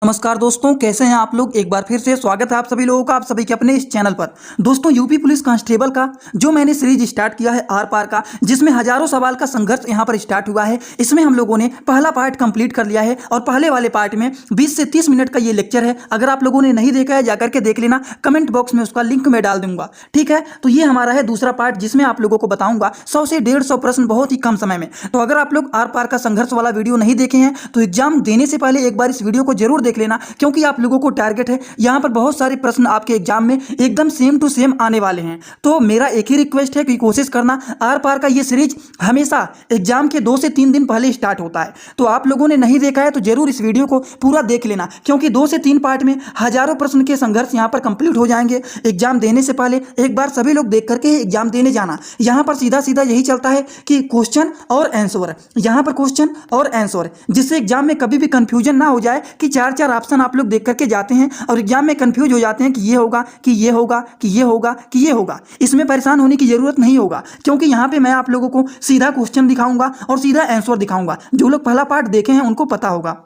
नमस्कार दोस्तों, कैसे हैं आप लोग। एक बार फिर से स्वागत है आप सभी लोगों का, आप सभी के अपने इस चैनल पर। दोस्तों, यूपी पुलिस कांस्टेबल का जो मैंने सीरीज स्टार्ट किया है आर पार का, जिसमें हजारों सवाल का संघर्ष यहां पर स्टार्ट हुआ है। इसमें हम लोगों ने पहला पार्ट कंप्लीट कर लिया है और पहले वाले पार्ट में 20 से 30 मिनट का ये लेक्चर है। अगर आप लोगों ने नहीं देखा है जाकर के देख लेना, कमेंट बॉक्स में उसका लिंक मैं डाल दूंगा, ठीक है। तो ये हमारा है दूसरा पार्ट, जिसमें आप लोगों को बताऊंगा 100 से 150 प्रश्न बहुत ही कम समय में। तो अगर आप लोग आर पार का संघर्ष वाला वीडियो नहीं देखे हैं तो एग्जाम देने से पहले एक बार इस वीडियो को जरूर देख लेना, क्योंकि आप लोगों को टारगेट है यहाँ पर बहुत सारे प्रश्न आपके एग्जाम में एकदम सेम टू सेम आने वाले हैं। तो मेरा एक ही रिक्वेस्ट है कि कोशिश करना, आर पार का ये सीरीज हमेशा एग्जाम के 2 से 3 दिन पहले स्टार्ट होता है। तो आप लोगों ने नहीं देखा है तो जरूर इस वीडियो को पूरा देख लेना, क्योंकि 2 से 3 पार्ट में हजारों प्रश्न के संघर्ष यहाँ पर कंप्लीट हो जाएंगे। एग्जाम देने से पहले एक बार सभी लोग देख करके एग्जाम देने जाना। यहाँ पर सीधा सीधा यही चलता है कि क्वेश्चन और आंसर, यहाँ पर क्वेश्चन और आंसर, जिससे एग्जाम में कभी भी कंफ्यूजन ना हो जाए कि 4-4 ऑप्शन आप लोग देख करके जाते हैं और एग्जाम में कंफ्यूज हो जाते हैं कि ये होगा कि ये होगा कि ये होगा कि ये होगा। इसमें परेशान होने की जरूरत नहीं होगा, क्योंकि यहाँ पे मैं आप लोगों को सीधा क्वेश्चन दिखाऊंगा और सीधा आंसर दिखाऊंगा। जो लोग पहला पार्ट देखे हैं उनको पता होगा।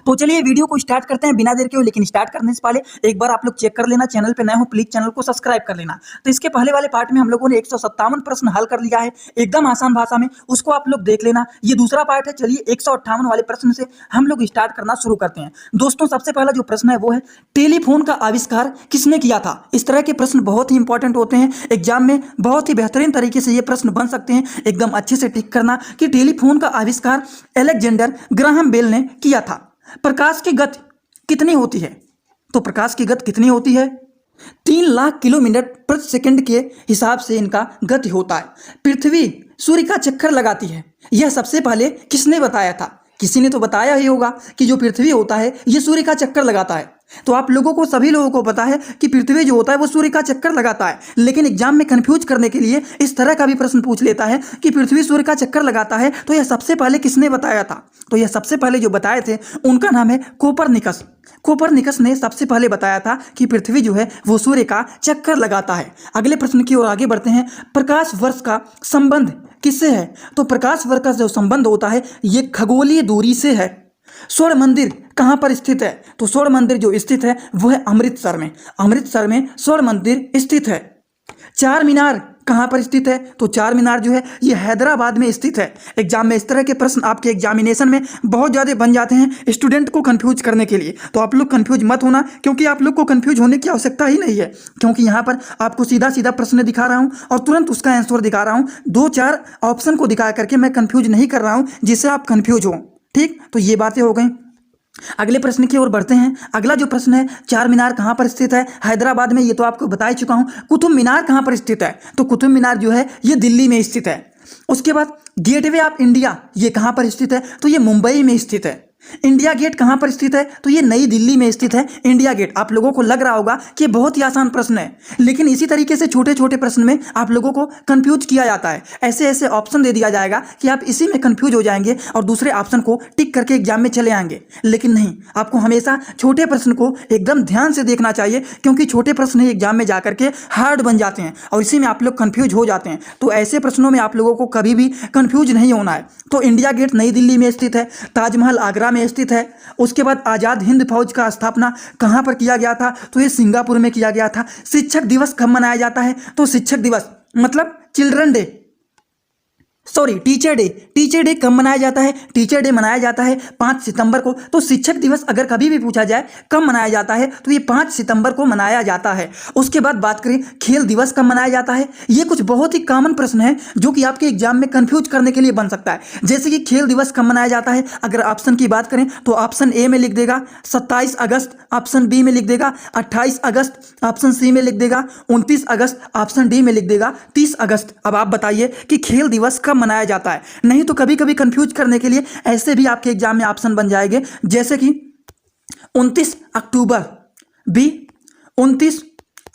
तो चलिए वीडियो को स्टार्ट करते हैं बिना देर के। लेकिन स्टार्ट करने से पहले एक बार आप लोग चेक कर लेना, चैनल पे नए हो प्लीज चैनल को सब्सक्राइब कर लेना। तो इसके पहले वाले पार्ट में हम लोगों ने 157 प्रश्न हल कर लिया है एकदम आसान भाषा में, उसको आप लोग देख लेना। ये दूसरा पार्ट है। चलिए 158 वाले प्रश्न से हम लोग स्टार्ट करना शुरू करते हैं। दोस्तों, सबसे पहला जो प्रश्न है वो है, टेलीफोन का आविष्कार किसने किया था। इस तरह के प्रश्न बहुत ही इंपॉर्टेंट होते हैं एग्जाम में, बहुत ही बेहतरीन तरीके से ये प्रश्न बन सकते हैं। एकदम अच्छे से टिक करना कि टेलीफोन का आविष्कार अलेक्जेंडर ग्राहम बेल ने किया था। प्रकाश की गति कितनी होती है। तो प्रकाश की गति कितनी होती है, 3 लाख किलोमीटर प्रति सेकंड के हिसाब से इनका गति होता है। पृथ्वी सूर्य का चक्कर लगाती है, यह सबसे पहले किसने बताया था। किसी ने तो बताया ही होगा कि जो पृथ्वी होता है ये सूर्य का चक्कर लगाता है। तो आप लोगों को, सभी लोगों को पता है कि पृथ्वी जो होता है वो सूर्य का चक्कर लगाता है, लेकिन एग्जाम में कंफ्यूज करने के लिए इस तरह का भी प्रश्न पूछ लेता है कि पृथ्वी सूर्य का चक्कर लगाता है, तो यह सबसे पहले किसने बताया था। तो यह सबसे पहले जो बताए थे उनका नाम है कोपरनिकस। कोपरनिकस ने सबसे पहले बताया था कि पृथ्वी जो है वो सूर्य का चक्कर लगाता है। अगले प्रश्न की ओर आगे बढ़ते हैं। प्रकाश वर्ष का संबंध किससे है। तो प्रकाश वर्ष का जो संबंध होता है ये खगोलीय दूरी से है। स्वर्ण मंदिर कहाँ पर स्थित है। तो स्वर्ण मंदिर जो स्थित है वो है अमृतसर में। अमृतसर में स्वर्ण मंदिर स्थित है। चार मीनार कहाँ पर स्थित है। तो चार मीनार जो है ये हैदराबाद में स्थित है। एग्जाम में इस तरह के प्रश्न आपके एग्जामिनेशन में बहुत ज़्यादा बन जाते हैं स्टूडेंट को कंफ्यूज करने के लिए। तो आप लोग कंफ्यूज मत होना, क्योंकि आप लोग को कंफ्यूज होने की आवश्यकता ही नहीं है, क्योंकि यहाँ पर आपको सीधा सीधा प्रश्न दिखा रहा हूँ और तुरंत उसका आंसर दिखा रहा हूँ। 2-4 ऑप्शन को दिखा करके मैं कंफ्यूज नहीं कर रहा हूँ जिससे आप कंफ्यूज हो। ठीक, तो ये बातें हो गई। अगले प्रश्न की ओर बढ़ते हैं। अगला जो प्रश्न है, चार मीनार कहाँ पर स्थित है। हैदराबाद में, ये तो आपको बता ही चुका हूँ। कुतुब मीनार कहाँ पर स्थित है। तो कुतुब मीनार जो है ये दिल्ली में स्थित है। उसके बाद गेटवे ऑफ इंडिया ये कहाँ पर स्थित है। तो ये मुंबई में स्थित है। इंडिया गेट कहाँ पर स्थित है। तो ये नई दिल्ली में स्थित है इंडिया गेट। आप लोगों को लग रहा होगा कि बहुत ही आसान प्रश्न है, लेकिन इसी तरीके से छोटे छोटे प्रश्न में आप लोगों को कंफ्यूज किया जाता है। ऐसे ऐसे ऑप्शन दे दिया जाएगा कि आप इसी में कंफ्यूज हो जाएंगे और दूसरे ऑप्शन को टिक करके एग्जाम में चले आएंगे। लेकिन नहीं, आपको हमेशा छोटे प्रश्न को एकदम ध्यान से देखना चाहिए, क्योंकि छोटे प्रश्न ही एग्जाम में जाकर के हार्ड बन जाते हैं और इसी में आप लोग कंफ्यूज हो जाते हैं। तो ऐसे प्रश्नों में आप लोगों को कभी भी कंफ्यूज नहीं होना है। तो इंडिया गेट नई दिल्ली में स्थित है। ताजमहल आगरा में स्थित है। उसके बाद आजाद हिंद फौज का स्थापना कहां पर किया गया था। तो ये सिंगापुर में किया गया था। शिक्षक दिवस कब मनाया जाता है। तो शिक्षक दिवस मतलब children day, sorry teacher day. Teacher day कब मनाया जाता है। टीचर डे मनाया जाता है 5 सितंबर को। तो शिक्षक दिवस अगर कभी भी पूछा जाए कब मनाया जाता है तो ये 5 सितंबर को मनाया जाता है। उसके बाद बात करें खेल दिवस कब मनाया जाता है। ये कुछ बहुत ही कॉमन प्रश्न है जो कि आपके एग्जाम में कंफ्यूज करने के लिए बन सकता है। जैसे कि खेल दिवस कब मनाया जाता है, अगर ऑप्शन की बात करें तो ऑप्शन ए में लिख देगा 27 अगस्त, ऑप्शन बी में लिख देगा 28 अगस्त, ऑप्शन सी में लिख देगा 29 अगस्त, ऑप्शन डी में लिख देगा 30 अगस्त। अब आप बताइए कि खेल दिवस कब मनाया जाता है। नहीं तो कभी कभी कंफ्यूज करने के लिए ऐसे भी आपके एग्जाम में ऑप्शन बन जाएंगे, जैसे कि 29 अक्टूबर, बी 29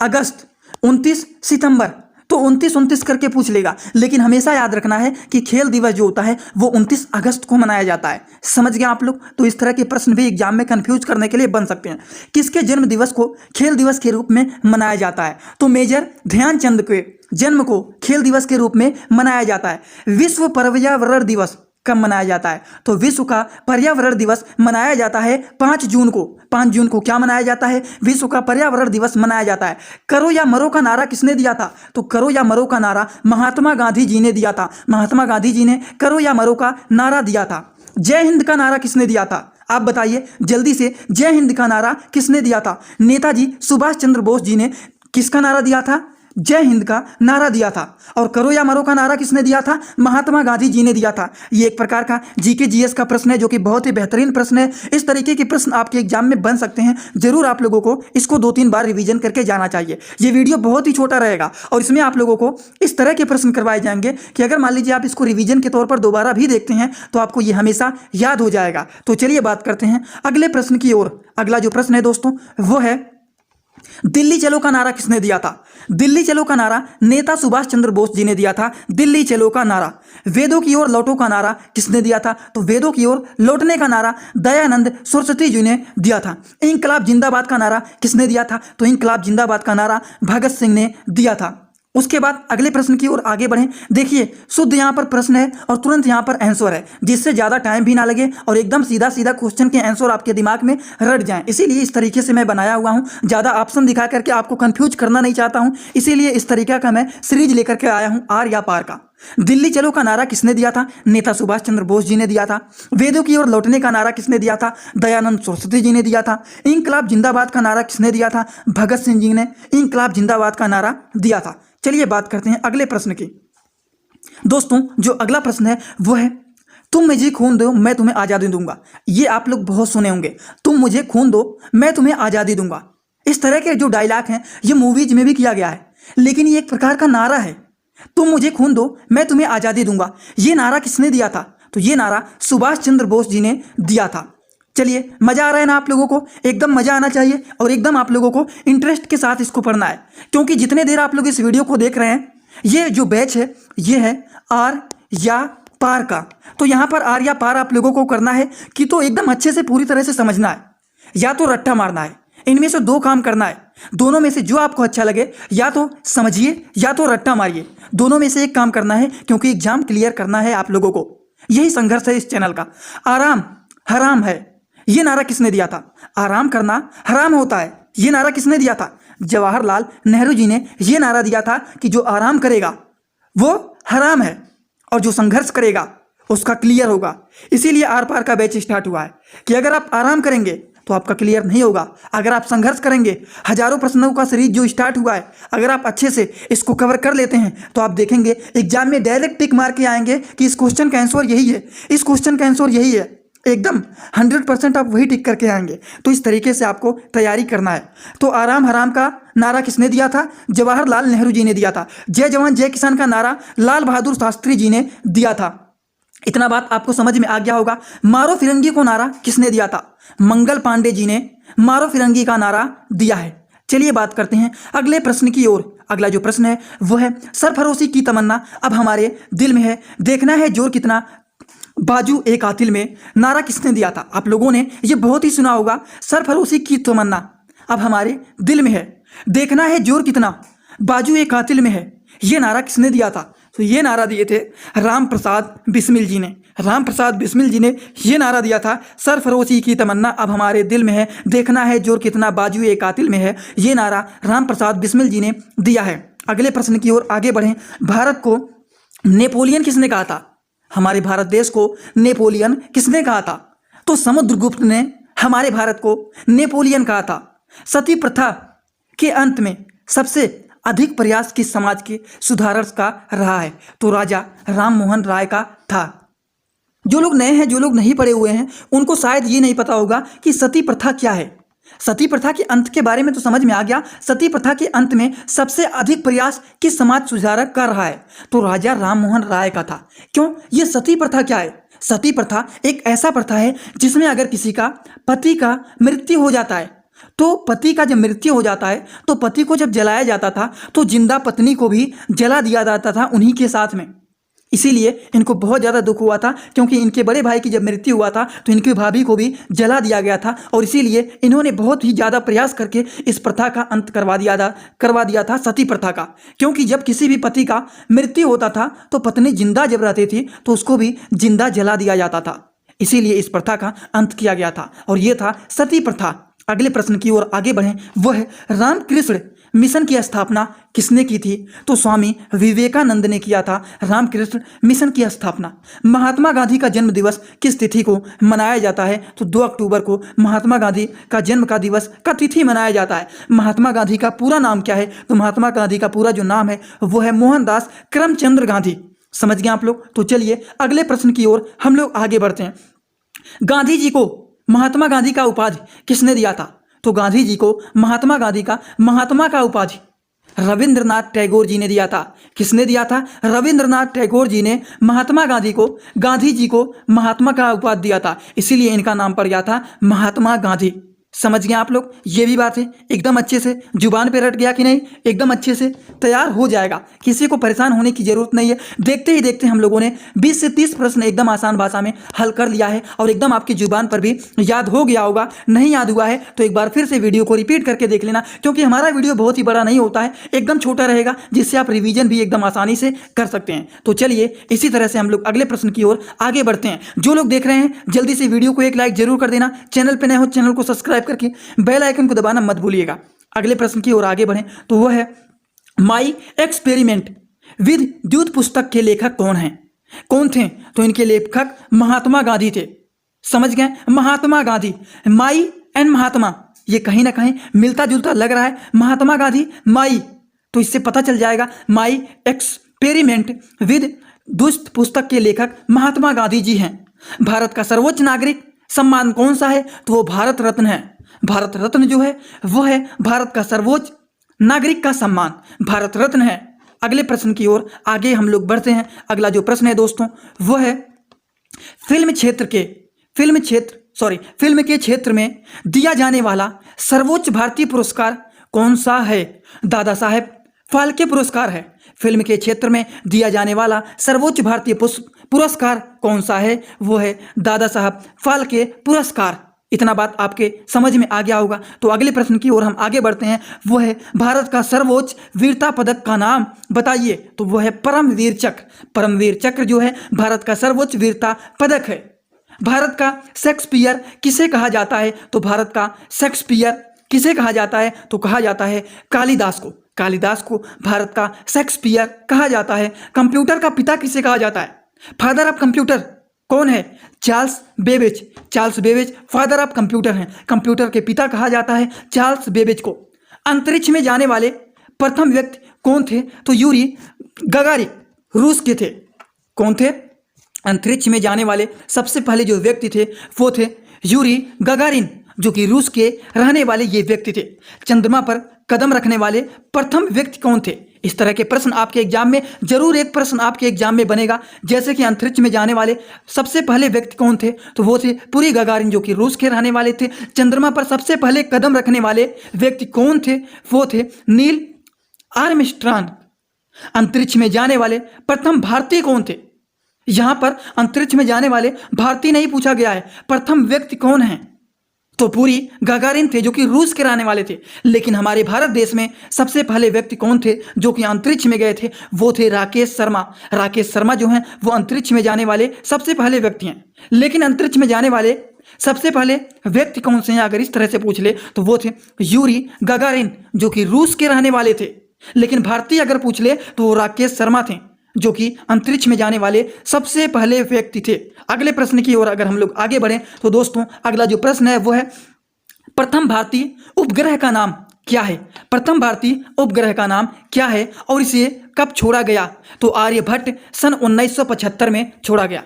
अगस्त, 29 सितंबर। तो 29 करके पूछ लेगा, लेकिन हमेशा याद रखना है कि खेल दिवस जो होता है वो 29 अगस्त को मनाया जाता है। समझ गए आप लोग। तो इस तरह के प्रश्न भी एग्जाम में कंफ्यूज करने के लिए बन सकते हैं। किसके जन्म दिवस को खेल दिवस के रूप में मनाया जाता है। तो मेजर ध्यानचंद के जन्म को खेल दिवस के रूप में मनाया जाता है। विश्व पर्यावरण दिवस कब मनाया जाता है? तो विश्व का पर्यावरण दिवस मनाया जाता है 5 जून को। 5 जून को क्या मनाया जाता है? विश्व का पर्यावरण दिवस मनाया जाता है। करो या मरो का नारा किसने दिया था? तो करो या मरो का नारा महात्मा गांधी जी ने दिया था। महात्मा गांधी जी ने करो या मरो का नारा दिया था। जय हिंद का नारा किसने दिया था? आप बताइए जल्दी से, जय हिंद का नारा किसने दिया था? नेताजी सुभाष चंद्र बोस जी ने किसका नारा दिया था? जय हिंद का नारा दिया था। और करो या मरो का नारा किसने दिया था? महात्मा गांधी जी ने दिया था। ये एक प्रकार का जीके जीएस का प्रश्न है जो कि बहुत ही बेहतरीन प्रश्न है। इस तरीके के प्रश्न आपके एग्जाम में बन सकते हैं। जरूर आप लोगों को इसको 2-3 बार रिवीजन करके जाना चाहिए। ये वीडियो बहुत ही छोटा रहेगा और इसमें आप लोगों को इस तरह के प्रश्न करवाए जाएंगे कि अगर मान लीजिए आप इसको रिवीजन के तौर पर दोबारा भी देखते हैं तो आपको ये हमेशा याद हो जाएगा। तो चलिए बात करते हैं अगले प्रश्न की ओर। अगला जो प्रश्न है दोस्तों वो है, दिल्ली चलो का नारा किसने दिया था? दिल्ली चलो का नारा नेता सुभाष चंद्र बोस जी ने दिया था। दिल्ली चलो का नारा। वेदों की ओर लौटो का नारा किसने दिया था? तो वेदों की ओर लौटने का नारा दयानंद सरस्वती जी ने दिया था। इंकलाब जिंदाबाद का नारा किसने दिया था? तो इंकलाब जिंदाबाद का नारा भगत सिंह ने दिया था। उसके बाद अगले प्रश्न की ओर आगे बढ़ें। देखिए शुद्ध यहाँ पर प्रश्न है और तुरंत यहाँ पर आंसर है, जिससे ज़्यादा टाइम भी ना लगे और एकदम सीधा सीधा क्वेश्चन के आंसर आपके दिमाग में रट जाएं। इसीलिए इस तरीके से मैं बनाया हुआ हूँ। ज़्यादा ऑप्शन दिखा करके आपको कंफ्यूज करना नहीं चाहता हूँ, इसीलिए इस तरीके का मैं सीरीज लेकर के आया हूँ, आर या पार का। दिल्ली चलो का नारा किसने दिया था? नेता सुभाष चंद्र बोस जी ने दिया था। वेदों की ओर लौटने का नारा किसने दिया था? दयानंद सरस्वती जी ने दिया था। इंकलाब जिंदाबाद का नारा किसने दिया था? भगत सिंह जी ने इंकलाब जिंदाबाद का नारा दिया था। चलिए बात करते हैं अगले प्रश्न की। दोस्तों जो अगला प्रश्न है वो है, तुम मुझे खून दो मैं तुम्हें आज़ादी दूंगा। ये आप लोग बहुत सुने होंगे, तुम मुझे खून दो मैं तुम्हें आज़ादी दूंगा। इस तरह के जो डायलॉग हैं ये मूवीज में भी किया गया है, लेकिन ये एक प्रकार का नारा है। तुम मुझे खून दो मैं तुम्हें आज़ादी दूंगा, ये नारा किसने दिया था? तो ये नारा सुभाष चंद्र बोस जी ने दिया था। चलिए मज़ा आ रहा है ना आप लोगों को? एकदम मज़ा आना चाहिए और एकदम आप लोगों को इंटरेस्ट के साथ इसको पढ़ना है, क्योंकि जितने देर आप लोग इस वीडियो को देख रहे हैं, ये जो बैच है ये है आर या पार का। तो यहाँ पर आर या पार आप लोगों को करना है कि तो एकदम अच्छे से पूरी तरह से समझना है, या तो रट्टा मारना है। इनमें से 2 काम करना है, दोनों में से जो आपको अच्छा लगे, या तो समझिए या तो रट्टा मारिए। दोनों में से एक काम करना है, क्योंकि एग्जाम क्लियर करना है आप लोगों को। यही संघर्ष है इस चैनल का। आराम हराम है, ये नारा किसने दिया था? आराम करना हराम होता है, ये नारा किसने दिया था? जवाहरलाल नेहरू जी ने ये नारा दिया था कि जो आराम करेगा वो हराम है और जो संघर्ष करेगा उसका क्लियर होगा। इसीलिए आर पार का बैच स्टार्ट हुआ है कि अगर आप आराम करेंगे तो आपका क्लियर नहीं होगा, अगर आप संघर्ष करेंगे, हजारों प्रश्नों का सीरीज जो स्टार्ट हुआ है, अगर आप अच्छे से इसको कवर कर लेते हैं तो आप देखेंगे एग्जाम में डायरेक्ट टिक मार के आएंगे कि इस क्वेश्चन का आंसर यही है, इस क्वेश्चन का आंसर यही है। एकदम 100% आप वही टिक करके आएंगे। तो इस तरीके से आपको तैयारी करना है। तो आराम हराम का नारा किसने दिया था? जवाहरलाल नेहरू जी ने दिया था। जय जवान जय किसान का नारा लाल बहादुर शास्त्री जी ने दिया था। इतना बात आपको समझ में आ गया होगा। मारो फिरंगी को नारा किसने दिया था? मंगल पांडे जी ने मारो फिरंगी का नारा दिया है। चलिए बात करते हैं अगले प्रश्न की ओर। अगला जो प्रश्न है वो है, सरफरोशी की तमन्ना अब हमारे दिल में है, देखना है जोर कितना बाजू एक कातिल में, नारा किसने दिया था? आप लोगों ने ये बहुत ही सुना होगा, सरफरोशी की तमन्ना अब हमारे दिल में है, देखना है जोर कितना बाजू एक कातिल में है, ये नारा किसने दिया था? तो ये नारा दिए थे राम प्रसाद बिस्मिल जी ने। राम प्रसाद बिस्मिल जी ने ये नारा दिया था, सरफरोशी की तमन्ना अब हमारे दिल में है, देखना है जोर कितना बाजू एक कातिल में है, ये नारा राम प्रसाद बिस्मिल जी ने दिया है। अगले प्रश्न की ओर आगे बढ़ें। भारत को नेपोलियन किसने कहा था? हमारे भारत देश को नेपोलियन किसने कहा था? तो समुद्रगुप्त ने हमारे भारत को नेपोलियन कहा था। सती प्रथा के अंत में सबसे अधिक प्रयास किस समाज के सुधारक का रहा है? तो राजा राम मोहन राय का था। जो लोग नए हैं, जो लोग नहीं पढ़े हुए हैं, उनको शायद ये नहीं पता होगा कि सती प्रथा क्या है। सती प्रथा के अंत के बारे में तो समझ में आ गया। सती प्रथा के अंत में सबसे अधिक प्रयास किस समाज सुधारक कर रहा है? तो राजा राम मोहन राय का था। क्यों? ये सती प्रथा क्या है? सती प्रथा एक ऐसा प्रथा है जिसमें अगर किसी का पति का मृत्यु हो जाता है, तो पति का जब मृत्यु हो जाता है तो पति को जब जलाया जाता था तो जिंदा पत्नी को भी जला दिया जाता था उन्हीं के साथ में। इसीलिए इनको बहुत ज़्यादा दुख हुआ था, क्योंकि इनके बड़े भाई की जब मृत्यु हुआ था तो इनकी भाभी को भी जला दिया गया था, और इसीलिए इन्होंने बहुत ही ज़्यादा प्रयास करके इस प्रथा का अंत करवा दिया था, सती प्रथा का। क्योंकि जब किसी भी पति का मृत्यु होता था तो पत्नी जिंदा जब रहती थी तो उसको भी जिंदा जला दिया जाता था, इसीलिए इस प्रथा का अंत किया गया था, और ये था सती प्रथा। अगले प्रश्न की ओर आगे बढ़ें, वह है रामकृष्ण मिशन की स्थापना किसने की थी? तो स्वामी विवेकानंद ने किया था रामकृष्ण मिशन की स्थापना। महात्मा गांधी का जन्म दिवस किस तिथि को मनाया जाता है? तो 2 अक्टूबर को महात्मा गांधी का जन्म का दिवस का तिथि मनाया जाता है। महात्मा गांधी का पूरा नाम क्या है? तो महात्मा गांधी का पूरा जो नाम है वो है मोहनदास करमचंद गांधी। समझ गए आप लोग? तो चलिए अगले प्रश्न की ओर हम लोग आगे बढ़ते हैं। गांधी जी को महात्मा गांधी का उपाधि किसने दिया था? तो गांधी जी को महात्मा गांधी का महात्मा का उपाधि रविंद्रनाथ टैगोर जी ने दिया था। किसने दिया था? रविंद्रनाथ टैगोर जी ने महात्मा गांधी जी को महात्मा का उपाधि दिया था, इसीलिए इनका नाम पड़ गया था महात्मा गांधी। समझ गए आप लोग? ये भी बात है एकदम अच्छे से जुबान पे रट गया कि नहीं? एकदम अच्छे से तैयार हो जाएगा, किसी को परेशान होने की जरूरत नहीं है। देखते ही देखते हम लोगों ने 20 से 30 प्रश्न एकदम आसान भाषा में हल कर लिया है, और एकदम आपकी जुबान पर भी याद हो गया होगा। नहीं याद हुआ है तो एक बार फिर से वीडियो को रिपीट करके देख लेना, क्योंकि हमारा वीडियो बहुत ही बड़ा नहीं होता है, एकदम छोटा रहेगा, जिससे आप रिवीजन भी एकदम आसानी से कर सकते हैं। तो चलिए इसी तरह से हम लोग अगले प्रश्न की ओर आगे बढ़ते हैं। जो लोग देख रहे हैं जल्दी से वीडियो को एक लाइक जरूर कर देना, चैनल पर नए हो चैनल को सब्सक्राइब करके बेल आइकन को दबाना मत भूलिएगा। अगले प्रश्न की ओर आगे बढ़ें तो वह है माई एक्सपेरिमेंट विद द्यूत पुस्तक के लेखक कौन हैं? कौन थे? तो इनके लेखक महात्मा गांधी थे। समझ गए? महात्मा गांधी। माई एंड महात्मा ये कहीं ना कहीं मिलता जुलता लग रहा है। महात्मा गांधी माई, तो इससे पता चल जाएगा माई एक्सपेरिमेंट विद द्यूत पुस्तक के लेखक महात्मा गांधी जी हैं। भारत का सर्वोच्च नागरिक सम्मान कौन सा है? तो वो भारत रत्न है। भारत रत्न जो है वो है भारत का सर्वोच्च नागरिक का सम्मान, भारत रत्न है। अगले प्रश्न की ओर आगे हम लोग बढ़ते हैं। अगला जो प्रश्न है दोस्तों वो है फिल्म के क्षेत्र में दिया जाने वाला सर्वोच्च भारतीय पुरस्कार कौन सा है? दादा साहेब फाल्के पुरस्कार है। फिल्म के क्षेत्र में दिया जाने वाला सर्वोच्च भारतीय पुरस्कार कौन सा है? वो है दादा साहब फाल्के पुरस्कार। इतना बात आपके समझ में आ गया होगा। तो अगले प्रश्न की ओर हम आगे बढ़ते हैं। वो है भारत का सर्वोच्च वीरता पदक का नाम बताइए। तो वो है परमवीर चक्र। परमवीर चक्र जो है भारत का सर्वोच्च वीरता पदक है। भारत का शेक्सपियर किसे कहा जाता है? तो भारत का शेक्सपियर किसे कहा जाता है? तो कहा जाता है कालिदास को। कालिदास को भारत का शेक्सपियर कहा जाता है। कंप्यूटर का पिता किसे कहा जाता है? फादर ऑफ कंप्यूटर कौन है? Charles Babbage. Charles Babbage father of computer हैं। कंप्यूटर के पिता कहा जाता है चार्ल्स बेबेज को। अंतरिक्ष में जाने वाले प्रथम व्यक्ति कौन थे? तो यूरी गगारिन रूस के थे। कौन थे? अंतरिक्ष में जाने वाले सबसे पहले जो व्यक्ति थे वो थे यूरी गगारिन, जो कि रूस के रहने वाले ये व्यक्ति थे। चंद्रमा पर कदम रखने वाले प्रथम व्यक्ति कौन थे? इस तरह के प्रश्न आपके एग्जाम में जरूर एक प्रश्न आपके एग्जाम में बनेगा। जैसे कि अंतरिक्ष में जाने वाले सबसे पहले व्यक्ति कौन थे? तो वो थे यूरी गगारिन, जो कि रूस के रहने वाले थे। चंद्रमा पर सबसे पहले कदम रखने वाले व्यक्ति कौन थे? वो थे नील आर्मस्ट्रांग। अंतरिक्ष में जाने वाले प्रथम भारतीय कौन थे? यहां पर अंतरिक्ष में जाने वाले भारतीय नहीं पूछा गया है, प्रथम व्यक्ति कौन है? तो यूरी गगारिन थे, जो कि रूस के रहने वाले थे। लेकिन हमारे भारत देश में सबसे पहले व्यक्ति कौन थे जो कि अंतरिक्ष में गए थे? वो थे राकेश शर्मा। राकेश शर्मा जो हैं वो अंतरिक्ष में जाने वाले सबसे पहले व्यक्ति हैं। लेकिन अंतरिक्ष में जाने वाले सबसे पहले व्यक्ति कौन से हैं अगर इस तरह से पूछ ले तो वो थे यूरी गगारिन, जो कि रूस के रहने वाले थे। लेकिन भारतीय अगर पूछ ले तो वो राकेश शर्मा थे, जो कि अंतरिक्ष में जाने वाले सबसे पहले व्यक्ति थे। अगले प्रश्न की ओर अगर हम लोग आगे बढ़ें तो दोस्तों अगला जो प्रश्न है वो है प्रथम भारतीय उपग्रह का नाम क्या है? प्रथम भारतीय उपग्रह का नाम क्या है और इसे कब छोड़ा गया? तो आर्यभट्ट सन 1975 में छोड़ा गया।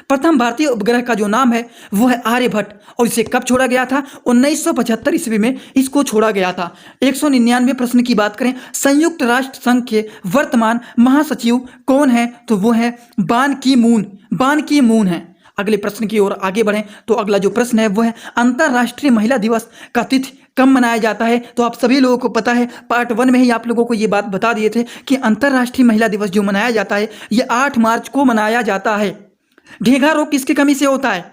प्रथम भारतीय उपग्रह का जो नाम है वो है आर्यभट्ट, और इसे कब छोड़ा गया था? 1975 ईस्वी में इसको छोड़ा गया था। 199 प्रश्न की बात करें, संयुक्त राष्ट्र संघ के वर्तमान महासचिव कौन है? तो वो है बान की मून। बान की मून है। अगले प्रश्न की ओर आगे बढ़ें तो अगला जो प्रश्न है वो है अंतर्राष्ट्रीय महिला दिवस का तिथि कब मनाया जाता है। तो आप सभी लोगों को पता है, पार्ट 1 में ही आप लोगों को ये बात बता दिए थे कि अंतर्राष्ट्रीय महिला दिवस जो मनाया जाता है ये 8 मार्च को मनाया जाता है। घेघा रोग किसकी कमी से होता है?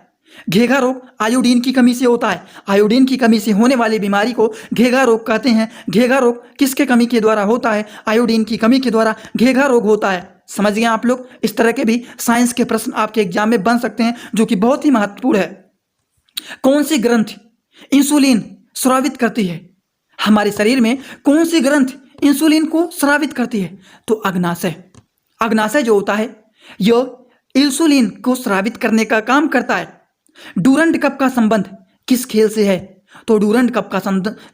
घेघा रोग आयोडीन की कमी से होता है। आयोडीन की कमी से होने वाली बीमारी को घेघा रोग कहते हैं। घेघा रोग किसके कमी के द्वारा होता है? आयोडीन की कमी के द्वारा घेघा रोग होता है। समझ गए आप लोग? इस तरह के भी साइंस के प्रश्न आपके एग्जाम में बन सकते हैं जो कि बहुत ही महत्वपूर्ण है। कौन सी ग्रंथि इंसुलिन स्रावित करती है? हमारे शरीर में कौन सी ग्रंथि इंसुलिन को स्रावित करती है? तो अग्नाशय। अग्नाशय जो होता है यह इंसुलिन को स्रावित करने का काम करता है। डूरंड कप का संबंध किस खेल से है? तो डूरंड कप का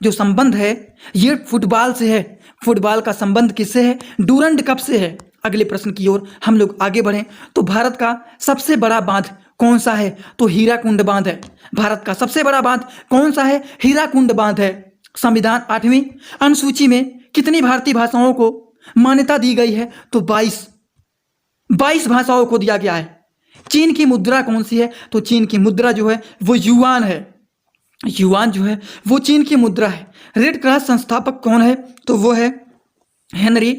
जो संबंध है ये फुटबॉल से है। फुटबॉल का संबंध किससे है? डूरंड कप से है। अगले प्रश्न की ओर हम लोग आगे बढ़ें तो भारत का सबसे बड़ा बांध कौन सा है? तो हीराकुंड बांध है। भारत का सबसे बड़ा बांध कौन सा है? हीराकुंड बांध है। संविधान 8वीं अनुसूची में कितनी भारतीय भाषाओं को मान्यता दी गई है? तो 22 भाषाओं को दिया गया है। चीन की मुद्रा कौन सी है? तो चीन की मुद्रा जो है वो युआन है। युआन जो है वो चीन की मुद्रा है। रेड क्रॉस संस्थापक कौन है? तो वो है हेनरी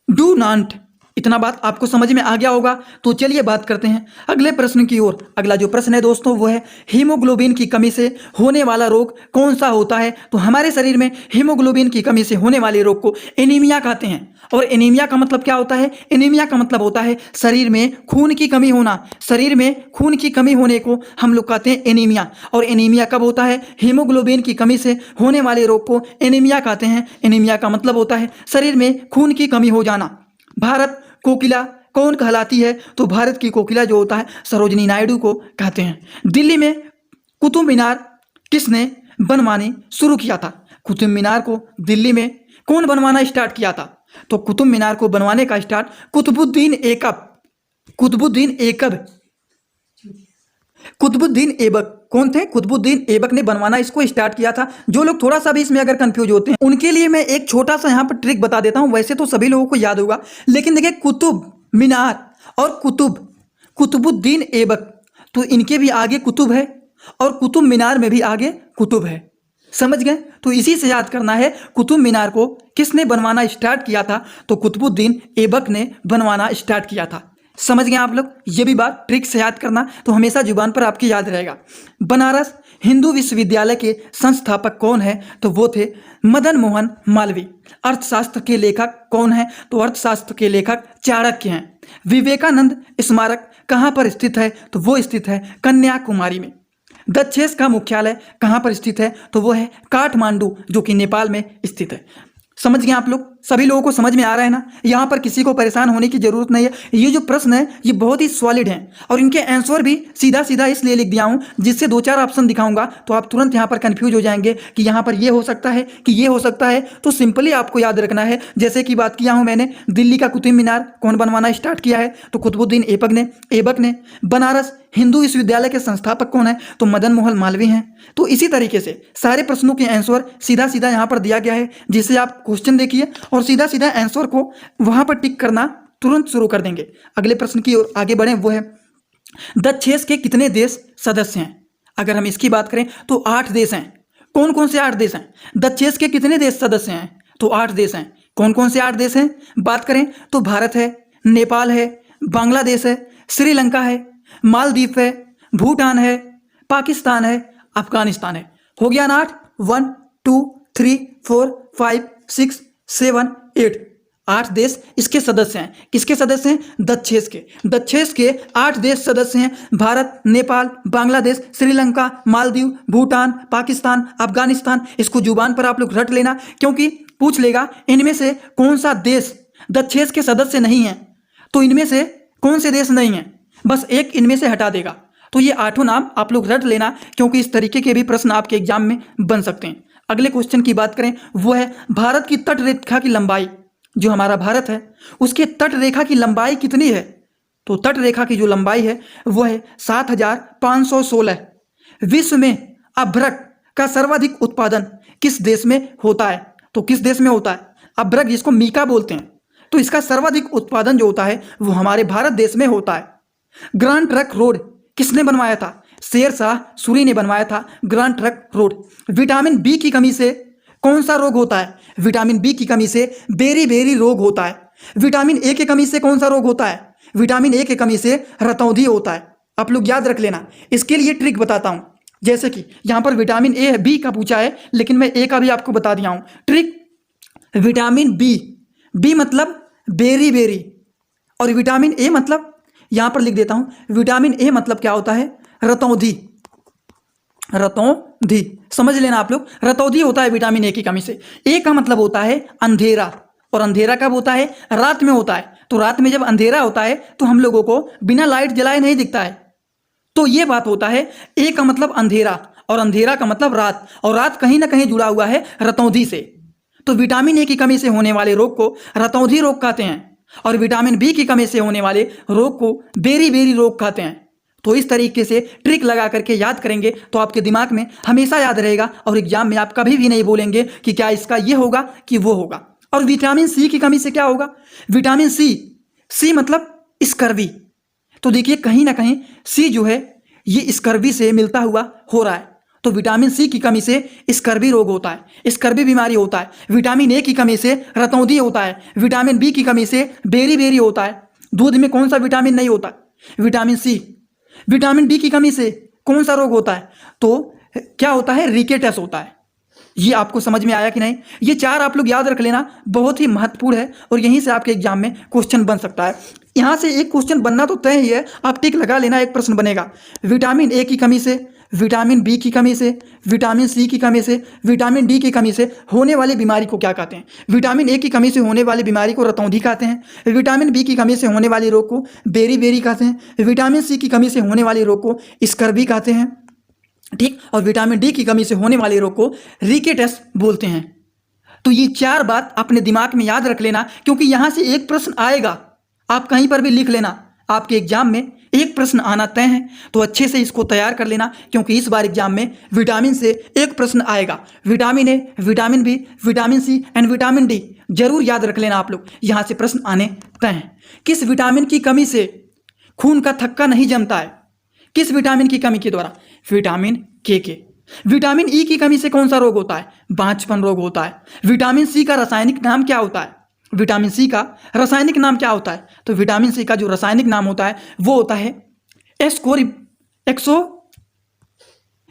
डुनांट। इतना बात आपको समझ में आ गया होगा। तो चलिए बात करते हैं अगले प्रश्न की ओर। अगला जो प्रश्न है दोस्तों वो है हीमोग्लोबिन की कमी से होने वाला रोग कौन सा होता है? तो हमारे शरीर में हीमोग्लोबिन की कमी से होने वाले रोग को एनीमिया कहते हैं। और एनीमिया का मतलब क्या होता है? एनीमिया का मतलब होता है शरीर में खून की कमी होना। शरीर में खून की कमी होने को हम लोग कहते हैं एनीमिया। और एनीमिया कब होता है? हीमोग्लोबिन की कमी से होने वाले रोग को एनीमिया कहते हैं। एनीमिया का मतलब होता है शरीर में खून की कमी हो जाना। भारत कोकिला कौन कहलाती है? तो भारत की कोकिला जो होता है सरोजिनी नायडू को कहते हैं। दिल्ली में कुतुब मीनार किसने बनवानी शुरू किया था? कुतुब मीनार को दिल्ली में कौन बनवाना स्टार्ट किया था? तो कुतुब मीनार को बनवाने का स्टार्ट कुतुबुद्दीन ऐबक कौन थे? कुतुबुद्दीन ऐबक ने बनवाना इसको स्टार्ट किया था। जो लोग थोड़ा सा भी इसमें अगर कंफ्यूज होते हैं उनके लिए मैं एक छोटा सा यहाँ पर ट्रिक बता देता हूँ। वैसे तो सभी लोगों को याद होगा, लेकिन देखिए कुतुब मीनार और कुतुबुद्दीन ऐबक, तो इनके भी आगे कुतुब है और कुतुब मीनार में भी आगे कुतुब है। समझ गए? तो इसी से याद करना है कुतुब मीनार को किसने बनवाना स्टार्ट किया था? तो कुतुबुद्दीन ऐबक ने बनवाना स्टार्ट किया था। समझ गए आप लोग? ये भी बात ट्रिक से याद करना तो हमेशा जुबान पर आपकी याद रहेगा। बनारस हिंदू विश्वविद्यालय के संस्थापक कौन है? तो वो थे मदन मोहन मालवीय। अर्थशास्त्र के लेखक कौन है? तो अर्थशास्त्र के लेखक चाणक्य हैं। विवेकानंद स्मारक कहाँ पर स्थित है? तो वो स्थित है कन्याकुमारी में। दक्षेस का मुख्यालय कहाँ पर स्थित है? तो वो है काठमांडू, जो कि नेपाल में स्थित है। समझ गए आप लोग? सभी लोगों को समझ में आ रहा है ना? यहाँ पर किसी को परेशान होने की जरूरत नहीं है। ये जो प्रश्न है ये बहुत ही सॉलिड हैं और इनके आंसर भी सीधा सीधा इसलिए लिख दिया हूँ जिससे 2-4 ऑप्शन दिखाऊंगा तो आप तुरंत यहाँ पर कंफ्यूज हो जाएंगे कि यहाँ पर ये हो सकता है कि ये हो सकता है। तो सिंपली आपको याद रखना है, जैसे कि बात किया हूँ मैंने, दिल्ली का कुतुब मीनार कौन बनवाना स्टार्ट किया है? तो कुतुबुद्दीन ऐबक ने। बनारस हिंदू विश्वविद्यालय के संस्थापक कौन है? तो मदन मोहन मालवीय हैं। तो इसी तरीके से सारे प्रश्नों के आंसर सीधा सीधा यहाँ पर दिया गया है, जिससे आप क्वेश्चन देखिए और सीधा सीधा आंसर को वहां पर टिक करना तुरंत शुरू कर देंगे। अगले प्रश्न की ओर आगे बढ़ें, वो है दक्षेस के कितने देश सदस्य हैं? अगर हम इसकी बात करें तो 8 देश हैं। कौन कौन से 8 देश हैं? दक्षेस के कितने देश सदस्य हैं? तो 8 देश हैं। कौन कौन से 8 देश हैं? बात करें तो भारत है, नेपाल है, बांग्लादेश है, श्रीलंका है, मालदीव है, भूटान है, पाकिस्तान है, अफगानिस्तान है। हो गया ना 8? 1 2 3 4 5 6 7 8 देश इसके सदस्य हैं। किसके सदस्य हैं? दक्षेस के 8 देश सदस्य हैं। भारत, नेपाल, बांग्लादेश, श्रीलंका, मालदीव, भूटान, पाकिस्तान, अफगानिस्तान। इसको जुबान पर आप लोग रट लेना, क्योंकि पूछ लेगा इनमें से कौन सा देश दक्षेस के सदस्य नहीं है। तो इनमें से कौन से देश नहीं है, बस एक इनमें से हटा देगा। तो ये 8 नाम आप लोग रट लेना, क्योंकि इस तरीके के भी प्रश्न आपके एग्जाम में बन सकते हैं। अगले क्वेश्चन की बात करें, वो है भारत की तट रेखा की लंबाई। जो हमारा भारत है उसके तट रेखा की लंबाई कितनी है? तो तट रेखा की जो लंबाई है वो है 7516। विश्व में अभ्रक का सर्वाधिक उत्पादन किस देश में होता है? तो किस देश में होता है? अभ्रक जिसको मीका बोलते हैं, तो इसका सर्वाधिक उत्पादन जो होता है वो हमारे भारत देश में होता है। ग्रांड ट्रंक रोड किसने बनवाया था? शेरशाह सूरी ने बनवाया था Grand Trunk Road. Vitamin B की कमी से कौन सा रोग होता है? विटामिन बी की कमी से बेरी रोग होता है। विटामिन ए की कमी से कौन सा रोग होता है? विटामिन ए की कमी से रतौंधी होता है। आप लोग याद रख लेना। इसके लिए ट्रिक बताता हूं। जैसे कि यहां पर विटामिन ए बी का पूछा है, लेकिन मैं ए का भी आपको बता दिया हूं। ट्रिक, विटामिन बी मतलब बेरी, और विटामिन ए मतलब, यहां पर लिख देता हूं, विटामिन ए मतलब क्या होता है? रतौंधी। समझ लेना आप लोग, रतौंधी होता है विटामिन ए की कमी से। ए का मतलब होता है अंधेरा, और अंधेरा कब होता है? रात में होता है। तो रात में जब अंधेरा होता है तो हम लोगों को बिना लाइट जलाए नहीं दिखता है। तो ये बात होता है, ए का मतलब अंधेरा, और अंधेरा का मतलब रात, और रात कहीं ना कहीं जुड़ा हुआ है रतौंधी से। तो विटामिन ए की कमी से होने वाले रोग को रतौंधी रोग कहते हैं, और विटामिन बी की कमी से होने वाले रोग को बेरी रोग कहते हैं। तो इस तरीके से ट्रिक लगा करके याद करेंगे तो आपके दिमाग में हमेशा याद रहेगा, और एग्जाम में आप कभी भी नहीं बोलेंगे कि क्या इसका ये होगा कि वो होगा। और विटामिन सी की कमी से क्या होगा? विटामिन सी मतलब स्कर्वी। तो देखिए कहीं ना कहीं सी जो है ये स्कर्वी से मिलता हुआ हो रहा है। तो विटामिन सी की कमी से स्कर्वी रोग होता है, स्कर्वी बीमारी होता है। विटामिन ए की कमी से रतौंधी होता है। विटामिन बी की कमी से बेरी होता है। दूध में कौन सा विटामिन नहीं होता? Vitamin C. विटामिन डी की कमी से कौन सा रोग होता है? तो क्या होता है? रिकेटस होता है। ये आपको समझ में आया कि नहीं? ये चार आप लोग याद रख लेना, बहुत ही महत्वपूर्ण है, और यहीं से आपके एग्जाम में क्वेश्चन बन सकता है। यहां से एक क्वेश्चन बनना तो तय ही है, आप टिक लगा लेना, एक प्रश्न बनेगा। विटामिन ए की कमी से, विटामिन बी की कमी से, विटामिन सी की कमी से, विटामिन डी की कमी से होने वाली बीमारी को क्या कहते हैं? विटामिन ए की कमी से होने वाली बीमारी को रतौंधी कहते हैं। विटामिन बी की कमी से होने वाले रोग को बेरी कहते हैं। विटामिन सी की कमी से होने वाले रोग को स्कर्वी कहते हैं, ठीक। और विटामिन डी की कमी से होने वाले रोग को रिकेटस बोलते हैं। तो ये चार बात अपने दिमाग में याद रख लेना, क्योंकि यहां से एक प्रश्न आएगा। आप कहीं पर भी लिख लेना, आपके एग्जाम में एक प्रश्न आना तय है। तो अच्छे से इसको तैयार कर लेना, क्योंकि इस बार एग्जाम में विटामिन से एक प्रश्न आएगा। Vitamin A, vitamin B, vitamin C and vitamin D जरूर याद रख लेना आप लोग, यहां से प्रश्न आने तय हैं। किस विटामिन की कमी से खून का थक्का नहीं जमता है? किस विटामिन की कमी के द्वारा? विटामिन के। विटामिन ई की कमी से कौन सा रोग होता है? बांझपन रोग होता है। विटामिन सी का रासायनिक नाम क्या होता है? विटामिन सी का रासायनिक नाम क्या होता है? तो विटामिन सी का जो रासायनिक नाम होता है वो होता है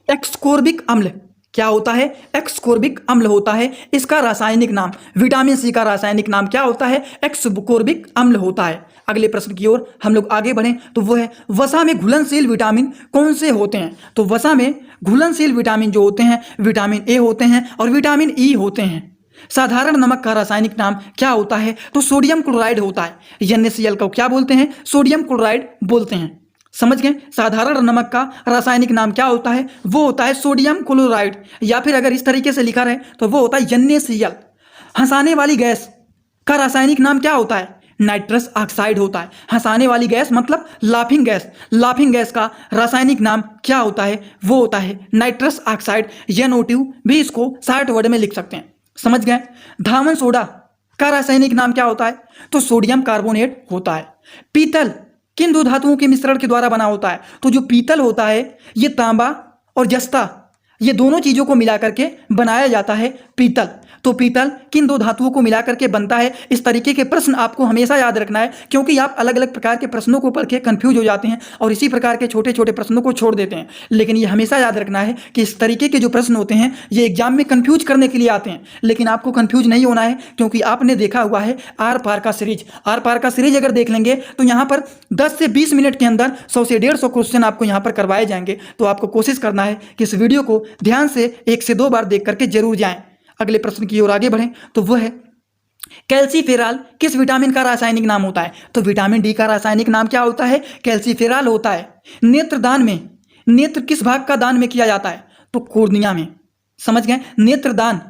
एक्सकोर्बिक अम्ल। क्या होता है? एक्सकोर्बिक अम्ल होता है इसका रासायनिक नाम। विटामिन सी का रासायनिक नाम क्या होता है? एक्सकोर्बिक अम्ल होता है। अगले प्रश्न की ओर हम लोग आगे बढ़ें तो वो है, वसा में घुलनशील विटामिन कौन से होते हैं? तो वसा में घुलनशील विटामिन जो होते हैं, विटामिन ए होते हैं और विटामिन ई होते हैं। साधारण नमक का रासायनिक नाम क्या होता है? तो सोडियम क्लोराइड होता है। NaCl को क्या बोलते हैं? सोडियम क्लोराइड बोलते हैं। समझ गए? साधारण नमक का रासायनिक नाम क्या होता है? वो होता है सोडियम क्लोराइड, या फिर अगर इस तरीके से लिखा रहे तो वो होता है NaCl। हंसाने वाली गैस का रासायनिक नाम क्या होता है? नाइट्रस ऑक्साइड होता है। हंसाने वाली गैस मतलब लाफिंग गैस। लाफिंग गैस का रासायनिक नाम क्या होता है? वो होता है नाइट्रस ऑक्साइड। NO2 भी इसको शॉर्ट वर्ड में लिख सकते हैं। समझ गए? धावन सोडा का रासायनिक नाम क्या होता है? तो सोडियम कार्बोनेट होता है। पीतल किन दो धातुओं के मिश्रण के द्वारा बना होता है? तो जो पीतल होता है ये तांबा और जस्ता, ये दोनों चीजों को मिलाकर के बनाया जाता है पीतल। तो पीतल किन दो धातुओं को मिलाकर के बनता है? इस तरीके के प्रश्न आपको हमेशा याद रखना है, क्योंकि आप अलग अलग प्रकार के प्रश्नों को पढ़ के कंफ्यूज हो जाते हैं और इसी प्रकार के छोटे छोटे प्रश्नों को छोड़ देते हैं। लेकिन ये हमेशा याद रखना है कि इस तरीके के जो प्रश्न होते हैं ये एग्जाम में कंफ्यूज करने के लिए आते हैं, लेकिन आपको कंफ्यूज नहीं होना है, क्योंकि आपने देखा हुआ है आर पार का सीरीज। आर पार का सीरीज अगर देख लेंगे तो यहाँ पर 10 से 20 मिनट के अंदर 100 से 150 क्वेश्चन आपको यहाँ पर करवाए जाएंगे। तो आपको कोशिश करना है कि इस वीडियो को ध्यान से 1 से 2 बार देख करके जरूर जाएं। अगले प्रश्न की ओर आगे बढ़ें तो वह है, कैल्सीफेरॉल किस विटामिन का रासायनिक नाम होता है? तो विटामिन डी का रासायनिक नाम क्या होता है? कैल्सीफेरॉल होता है। नेत्रदान में नेत्र किस भाग का दान में किया जाता है? तो कोर्निया में। समझ गए? नेत्रदान,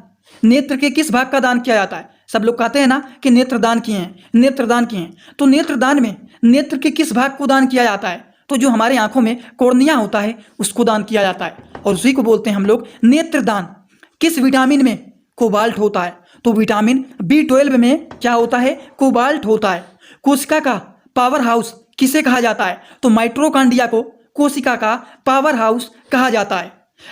नेत्र के किस भाग का दान किया जाता है? सब लोग कहते हैं ना कि नेत्रदान किए हैं, नेत्रदान किए हैं। तो नेत्रदान में नेत्र के किस भाग को दान किया जाता है? तो जो हमारे आंखों में कोर्निया होता है उसको दान किया जाता है, और उसी को बोलते हैं हम लोग नेत्रदान। किस विटामिन में कोबाल्ट होता है? तो विटामिन B12 में क्या होता है? कोबाल्ट होता है। कोशिका का पावर हाउस किसे कहा जाता है? तो माइटोकॉन्ड्रिया को कोशिका का पावर हाउस कहा जाता है?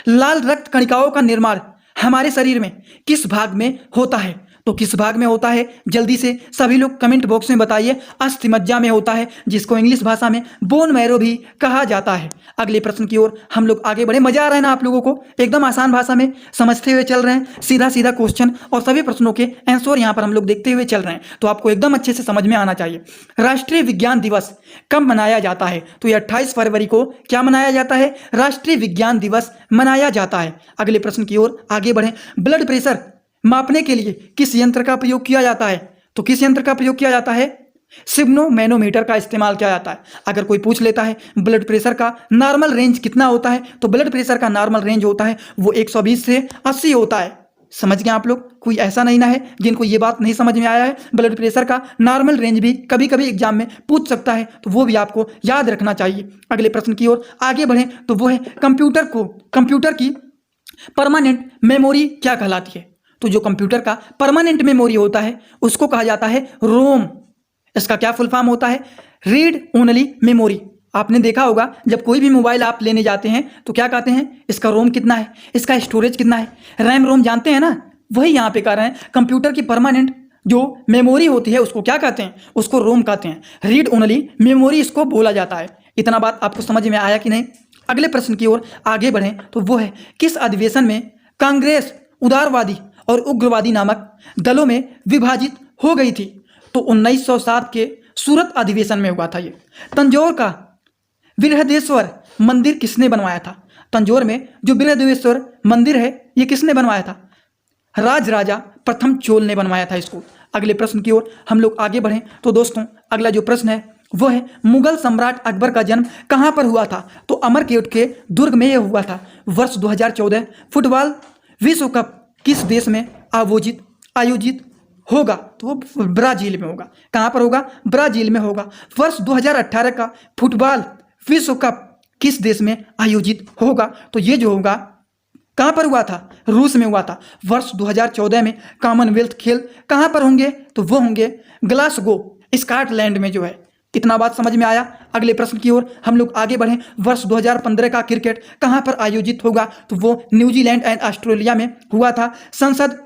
लाल रक्त कणिकाओं का निर्माण हमारे शरीर में किस भाग में होता है? तो किस भाग में होता है, जल्दी से सभी लोग कमेंट बॉक्स में बताइए। अस्थिमज्जा में होता है, जिसको इंग्लिश भाषा में बोन मैरो भी कहा जाता है। अगले प्रश्न की ओर हम लोग आगे बढ़े। मजा आ रहा है ना आप लोगों को? एकदम आसान भाषा में समझते हुए चल रहे हैं, सीधा सीधा क्वेश्चन और सभी प्रश्नों के आंसर यहाँ पर हम लोग देखते हुए चल रहे हैं, तो आपको एकदम अच्छे से समझ में आना चाहिए। राष्ट्रीय विज्ञान दिवस कब मनाया जाता है? तो ये 28 फरवरी को क्या मनाया जाता है? राष्ट्रीय विज्ञान दिवस मनाया जाता है। अगले प्रश्न की ओर आगे बढ़े। ब्लड प्रेशर मापने के लिए किस यंत्र का प्रयोग किया जाता है? तो किस यंत्र का प्रयोग किया जाता है? स्फिग्नोमैनोमीटर का इस्तेमाल किया जाता है। अगर कोई पूछ लेता है ब्लड प्रेशर का नॉर्मल रेंज कितना होता है, तो ब्लड प्रेशर का नॉर्मल रेंज होता है वो 120 से 80 होता है। समझ गए आप लोग? कोई ऐसा नहीं ना है जिनको ये बात नहीं समझ में आया है। ब्लड प्रेशर का नॉर्मल रेंज भी कभी कभी एग्जाम में पूछ सकता है, तो वो भी आपको याद रखना चाहिए। अगले प्रश्न की ओर आगे बढ़ें तो वो है कंप्यूटर की परमानेंट मेमोरी क्या कहलाती है? तो जो कंप्यूटर का परमानेंट मेमोरी होता है उसको कहा जाता है रोम। इसका क्या फुल फॉर्म होता है? Read only memory. आपने देखा होगा जब कोई भी मोबाइल आप लेने जाते हैं तो क्या कहते हैं, इसका रोम कितना है, इसका स्टोरेज कितना है, रैम रोम जानते हैं ना? वही यहाँ पे कह रहे हैं कंप्यूटर की परमानेंट जो मेमोरी होती है उसको क्या कहते हैं? उसको रोम कहते हैं। रीड ओनली मेमोरी इसको बोला जाता है। इतना बात आपको समझ में आया कि नहीं? अगले प्रश्न की ओर आगे बढ़ें तो वो है किस अधिवेशन में कांग्रेस उदारवादी और उग्रवादी नामक दलों में विभाजित हो गई थी? तो 1907 के सूरत अधिवेशन में हुआ था ये। तंजौर का बृहदेश्वर मंदिर किसने बनवाया था? तंजौर में जो बृहदेश्वर मंदिर है ये किसने बनवाया था? राजराजा प्रथम चोल ने बनवाया था इसको। अगले प्रश्न की ओर हम लोग आगे बढ़ें तो दोस्तों अगला जो प्रश्न है वो है मुगल सम्राट अकबर का जन्म कहाँ पर हुआ था? तो अमरकोट के दुर्ग में यह हुआ था। वर्ष 2014 फुटबॉल विश्व कप किस देश में आयोजित होगा? तो वो ब्राजील में होगा। कहाँ पर होगा? ब्राजील में होगा। वर्ष 2018 का फुटबॉल विश्व कप किस देश में आयोजित होगा? तो ये जो होगा कहाँ पर हुआ था? रूस में हुआ था। वर्ष 2014 में कॉमनवेल्थ खेल कहाँ पर होंगे? तो वो होंगे ग्लासगो स्कॉटलैंड में जो है। कितना बात समझ में आया? अगले प्रश्न की ओर हम लोग आगे बढ़ें। वर्ष 2015 का क्रिकेट कहाँ पर आयोजित होगा? तो वो न्यूजीलैंड एंड ऑस्ट्रेलिया में हुआ था। संसद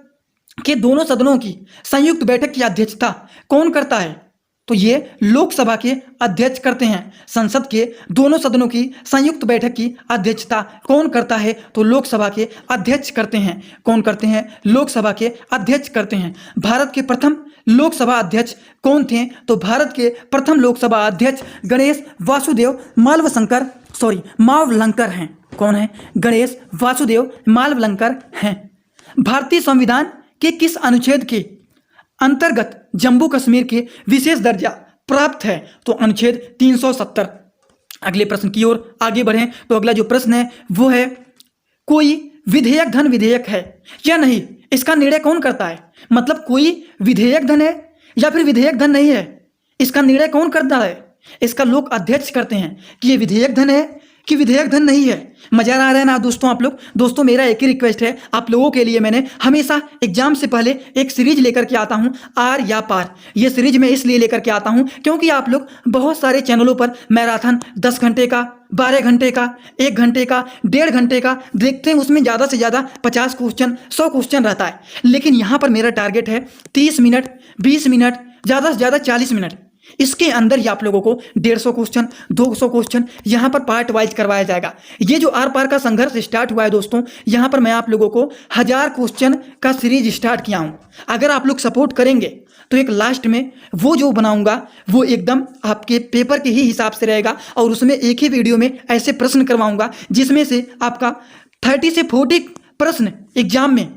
के दोनों सदनों की संयुक्त बैठक की अध्यक्षता कौन करता है? तो ये लोकसभा के अध्यक्ष करते हैं। संसद के दोनों सदनों की संयुक्त बैठक की अध्यक्षता कौन करता है? तो लोकसभा के अध्यक्ष करते हैं। कौन करते हैं? लोकसभा के अध्यक्ष करते हैं। भारत के प्रथम लोकसभा अध्यक्ष कौन थे? तो भारत के प्रथम लोकसभा अध्यक्ष गणेश वासुदेव मावलंकर हैं। कौन है? गणेश वासुदेव मावलंकर हैं। भारतीय संविधान के किस अनुच्छेद के अंतर्गत जम्मू कश्मीर के विशेष दर्जा प्राप्त है? तो अनुच्छेद 370। अगले प्रश्न की ओर आगे बढ़ें तो अगला जो प्रश्न है वो है कोई विधेयक धन विधेयक है या नहीं, इसका निर्णय कौन करता है? मतलब कोई विधेयक धन है या फिर विधेयक धन नहीं है, इसका निर्णय कौन करता है? इसका लोक अध्यक्ष करते हैं कि ये विधेयक धन है कि विधेयक धन नहीं है। मजा आ रहा है ना दोस्तों आप लोग? दोस्तों मेरा एक ही रिक्वेस्ट है आप लोगों के लिए, मैंने हमेशा एग्जाम से पहले एक सीरीज लेकर के आता हूं, आर या पार। ये सीरीज मैं इसलिए लेकर के आता हूं क्योंकि आप लोग बहुत सारे चैनलों पर मैराथन 10 घंटे का, 12 घंटे का, 1 घंटे का, 1.5 घंटे का देखते हैं। उसमें ज़्यादा से ज़्यादा 50 क्वेश्चन, 100 क्वेश्चन रहता है। लेकिन यहाँ पर मेरा टारगेट है 30 मिनट, 20 मिनट, ज़्यादा से ज़्यादा 40 मिनट। इसके अंदर ही आप लोगों को 150 क्वेश्चन, 200 क्वेश्चन यहाँ पर पार्ट वाइज करवाया जाएगा। ये जो आर पार का संघर्ष स्टार्ट हुआ है दोस्तों, यहाँ पर मैं आप लोगों को 1000 क्वेश्चन का सीरीज स्टार्ट किया हूँ। अगर आप लोग सपोर्ट करेंगे तो एक लास्ट में वो जो बनाऊंगा वो एकदम आपके पेपर के ही हिसाब से रहेगा और उसमें एक ही वीडियो में ऐसे प्रश्न करवाऊंगा जिसमें से आपका 30 से 40 प्रश्न एग्जाम में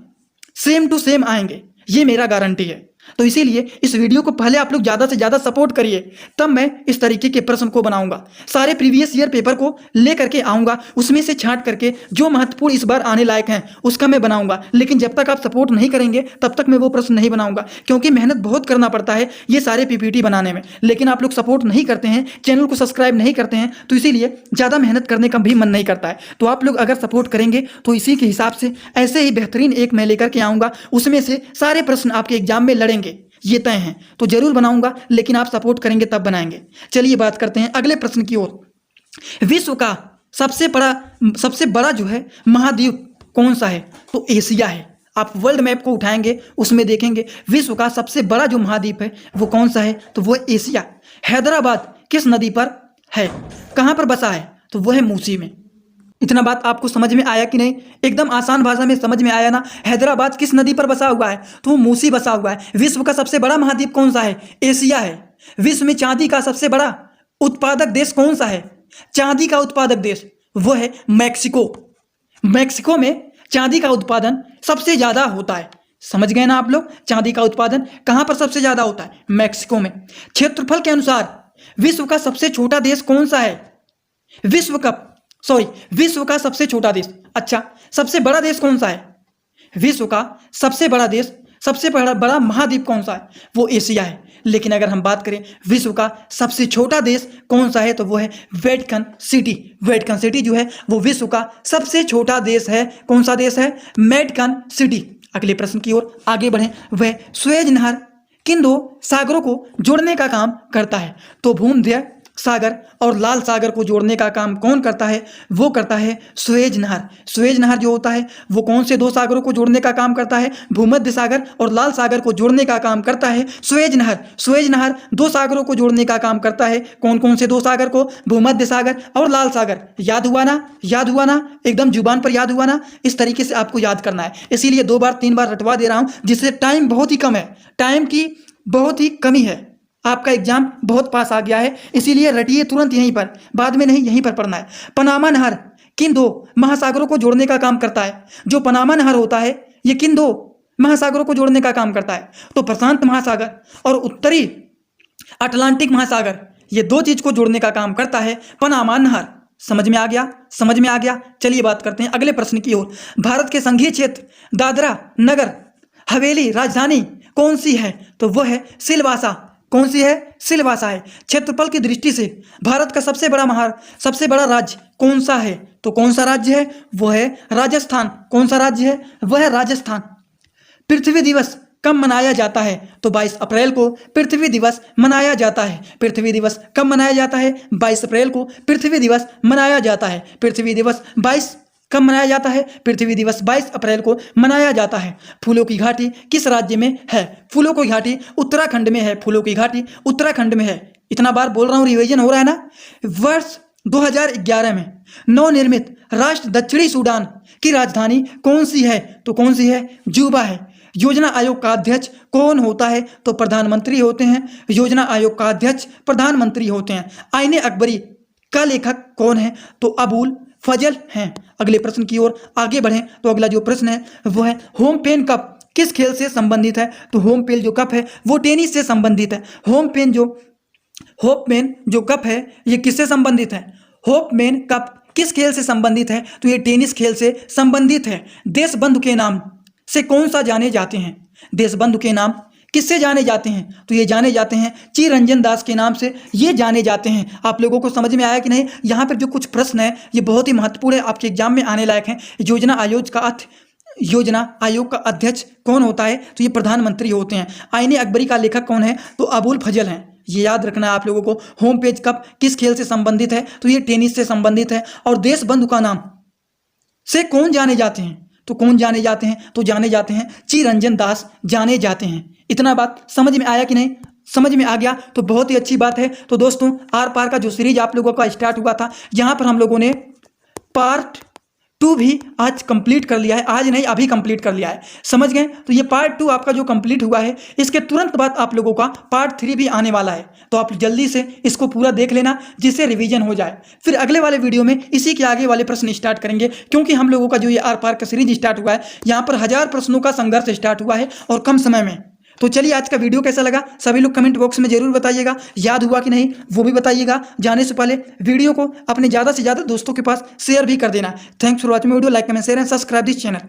सेम टू सेम आएंगे। ये मेरा गारंटी है। तो इसीलिए इस वीडियो को पहले आप लोग ज़्यादा से ज़्यादा सपोर्ट करिए, तब मैं इस तरीके के प्रश्न को बनाऊंगा। सारे प्रीवियस ईयर पेपर को ले करके आऊँगा, उसमें से छांट करके जो महत्वपूर्ण इस बार आने लायक हैं उसका मैं बनाऊंगा। लेकिन जब तक आप सपोर्ट नहीं करेंगे तब तक मैं वो प्रश्न नहीं बनाऊंगा, क्योंकि मेहनत बहुत करना पड़ता है ये सारे पीपीटी बनाने में। लेकिन आप लोग सपोर्ट नहीं करते हैं, चैनल को सब्सक्राइब नहीं करते हैं, तो इसीलिए ज़्यादा मेहनत करने का भी मन नहीं करता है। तो आप लोग अगर सपोर्ट करेंगे तो इसी के हिसाब से ऐसे ही बेहतरीन एक मैं लेकर के आऊँगा, उसमें से सारे प्रश्न आपके एग्जाम में लड़ेंगे, ये तय हैं। तो जरूर बनाऊंगा, लेकिन आप सपोर्ट करेंगे तब बनाएंगे। चलिए बात करते हैं अगले प्रश्न की ओर। विश्व का सबसे बड़ा जो है महाद्वीप कौन सा है? तो एशिया है। आप वर्ल्ड मैप को उठाएंगे उसमें देखेंगे विश्व का सबसे बड़ा जो महाद्वीप है वो कौन सा है? तो वो एशिया। हैदराबाद किस नदी पर है? कहाँ पर बसा है? तो वो है मूसी में। इतना बात आपको समझ में आया कि नहीं? एकदम आसान भाषा में समझ में आया ना? हैदराबाद किस नदी पर बसा हुआ है? तो वो मूसी बसा हुआ है। विश्व का सबसे बड़ा महाद्वीप कौन सा है? एशिया है। विश्व में चांदी का सबसे बड़ा उत्पादक देश कौन सा है? चांदी का उत्पादक देश वो है मैक्सिको। मैक्सिको में चांदी का उत्पादन सबसे ज्यादा होता है। समझ गए ना आप लोग? चांदी का उत्पादन कहां पर सबसे ज्यादा होता है? मैक्सिको में। क्षेत्रफल के अनुसार विश्व का सबसे छोटा देश कौन सा है? विश्व का सबसे छोटा देश। अच्छा, सबसे बड़ा देश कौन सा है? विश्व का सबसे बड़ा देश, सबसे बड़ा महाद्वीप कौन सा है? वो एशिया है। लेकिन अगर हम बात करें विश्व का सबसे छोटा देश कौन सा है? तो वो है वेटिकन सिटी। वेटिकन सिटी जो है वो विश्व का सबसे छोटा देश है। कौन सा देश है? Vatican city. अगले प्रश्न की ओर आगे बढ़ें। वह सुएज नहर किन दो सागरों को जोड़ने का काम करता है? तो भूमध्य सागर और लाल सागर को जोड़ने का काम कौन करता है? वो करता है सुएज नहर। सुएज नहर जो होता है वो कौन से दो सागरों को जोड़ने का काम करता है? भूमध्य सागर और लाल सागर को जोड़ने का काम करता है सुएज नहर। सुएज नहर दो सागरों को जोड़ने का काम करता है। कौन कौन से दो सागर को? भूमध्य सागर और लाल सागर। याद हुआ ना? याद हुआ ना? एकदम जुबान पर याद हुआ ना? इस तरीके से आपको याद करना है। इसीलिए 2 बार 3 बार रटवा दे रहा हूं, जिससे टाइम बहुत ही कम है, टाइम की बहुत ही कमी है। आपका एग्जाम बहुत पास आ गया है, इसीलिए रटिए तुरंत यहीं पर, बाद में नहीं, यहीं पर पढ़ना है। पनामा नहर किन दो महासागरों को जोड़ने का काम करता है? जो पनामा नहर होता है ये किन दो महासागरों को जोड़ने का काम करता है? तो प्रशांत महासागर और उत्तरी अटलांटिक महासागर, ये 2 चीज को जोड़ने का काम करता है पनामा नहर। समझ में आ गया? समझ में आ गया। चलिए बात करते हैं अगले प्रश्न की ओर। भारत के संघीय क्षेत्र दादरा नगर हवेली राजधानी कौन सी है? तो वह है सिलवासा। कौन सी है? सिलवासा है। क्षेत्रफल की दृष्टि से भारत का सबसे बड़ा राज्य कौन सा है? तो कौन सा राज्य है? वो है राजस्थान। कौन सा राज्य है? वह है राजस्थान। पृथ्वी दिवस कब मनाया जाता है? तो 22 अप्रैल को पृथ्वी दिवस मनाया जाता है। पृथ्वी दिवस कब मनाया जाता है? 22 अप्रैल को पृथ्वी दिवस मनाया जाता है। पृथ्वी दिवस 22 कब मनाया जाता है? पृथ्वी दिवस 22 अप्रैल को मनाया जाता है। फूलों की घाटी किस राज्य में है? फूलों की घाटी उत्तराखंड में है। फूलों की घाटी उत्तराखंड में है। इतना बार बोल रहा हूँ, रिवीजन हो रहा है ना? वर्ष 2011 में नवनिर्मित राष्ट्र दक्षिणी सूडान की राजधानी कौन सी है? तो कौन सी है? जुबा है। योजना आयोग का अध्यक्ष कौन होता है? तो प्रधानमंत्री होते हैं। योजना आयोग का अध्यक्ष प्रधानमंत्री होते हैं। आईने अकबरी का लेखक कौन है? तो अबुल फजल हैं। अगले प्रश्न की ओर आगे बढ़ें तो अगला जो प्रश्न है वो है होम पेन कप किस खेल से संबंधित है? तो होम पेन जो कप है वो टेनिस से संबंधित है। होम पेन जो कप है ये किससे संबंधित है? होपमेन कप किस खेल से संबंधित है? तो ये टेनिस खेल से संबंधित है। देशबंधु के नाम से कौन सा जाने जाते हैं? देशबंधु के नाम किससे जाने जाते हैं? तो ये जाने जाते हैं चिरंजन दास के नाम से ये जाने जाते हैं। आप लोगों को समझ में आया कि नहीं? यहाँ पर जो कुछ प्रश्न है ये बहुत ही महत्वपूर्ण है, आपके एग्जाम में आने लायक हैं। योजना आयोग का अध्यक्ष कौन होता है? तो ये प्रधानमंत्री होते हैं। आईने अकबरी का लेखक कौन है? तो अबुल फजल हैं। ये याद रखना है आप लोगों को। होम पेज कप किस खेल से संबंधित है? तो ये टेनिस से संबंधित है। और देशबंधु का नाम से कौन जाने जाते हैं? तो कौन जाने जाते हैं? तो जाने जाते हैं चिरंजन दास जाने जाते हैं। इतना बात समझ में आया कि नहीं? समझ में आ गया तो बहुत ही अच्छी बात है। तो दोस्तों आर पार का जो सीरीज आप लोगों का स्टार्ट हुआ था, यहाँ पर हम लोगों ने पार्ट 2 भी आज कंप्लीट कर लिया है। आज नहीं, अभी कंप्लीट कर लिया है। समझ गए? तो ये पार्ट 2 आपका जो कंप्लीट हुआ है, इसके तुरंत बाद आप लोगों का पार्ट 3 भी आने वाला है। तो आप जल्दी से इसको पूरा देख लेना जिससे रिवीजन हो जाए। फिर अगले वाले वीडियो में इसी के आगे वाले प्रश्न स्टार्ट करेंगे, क्योंकि हम लोगों का जो ये आर पार का सीरीज स्टार्ट हुआ है, यहाँ पर 1000 प्रश्नों का संघर्ष स्टार्ट हुआ है और कम समय में। तो चलिए आज का वीडियो कैसा लगा सभी लोग कमेंट बॉक्स में जरूर बताइएगा। याद हुआ कि नहीं वो भी बताइएगा। जाने से पहले वीडियो को अपने ज़्यादा से ज़्यादा दोस्तों के पास शेयर भी कर देना। Thanks for watching video. Like comment share and subscribe this channel.